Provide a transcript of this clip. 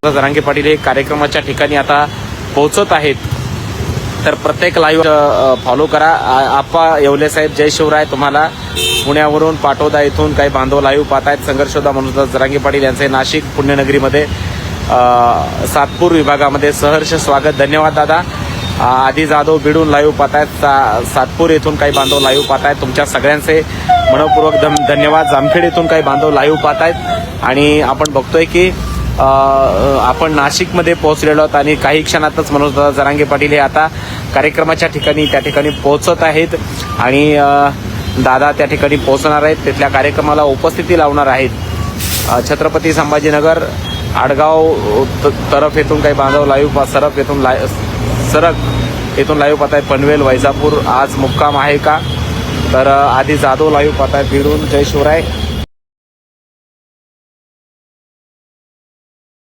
जरांगे पाटील हे कार्यक्रमाच्या ठिकाणी आता पोहोचत आहेत, तर प्रत्येक लाईव्ह फॉलो करा. आप्पा येवले साहेब, जय शिवराय. तुम्हाला पुण्यावरून पाटोदा इथून काही बांधव लाईव्ह पाहतायत. संघर्षयोद्धा म्हणून जरांगे पाटील यांचे नाशिक पुण्यनगरीमध्ये सातपूर विभागामध्ये सहर्ष स्वागत. धन्यवाद दादा. आधी जाधव बीडून लाईव्ह पाहतायत. सातपूर येथून काही बांधव लाईव्ह पाहतायत. तुमच्या सगळ्यांचे मनपूर्वक धन्यवाद. जामखेड येथून काही बांधव लाईव्ह पाहतायत आणि आपण बघतोय की आपण नाशिकमध्ये पोहोचलेलो आहोत आणि काही क्षणातच मनोज जरांगे पाटील हे आता कार्यक्रमाच्या ठिकाणी त्या ठिकाणी पोहोचत आहेत आणि दादा त्या ठिकाणी पोहोचणार आहेत. तिथल्या कार्यक्रमाला उपस्थिती लावणार आहेत. छत्रपती संभाजीनगर आडगाव तरफ येथून काही बांधव लाईव्ह सरप येथून सरक येथून लाईव्ह पाहतायत. पनवेल वैजापूर आज मुक्काम आहे का, तर आधी जाधव लाईव्ह पाहतायत बीडून. जय शिवराय.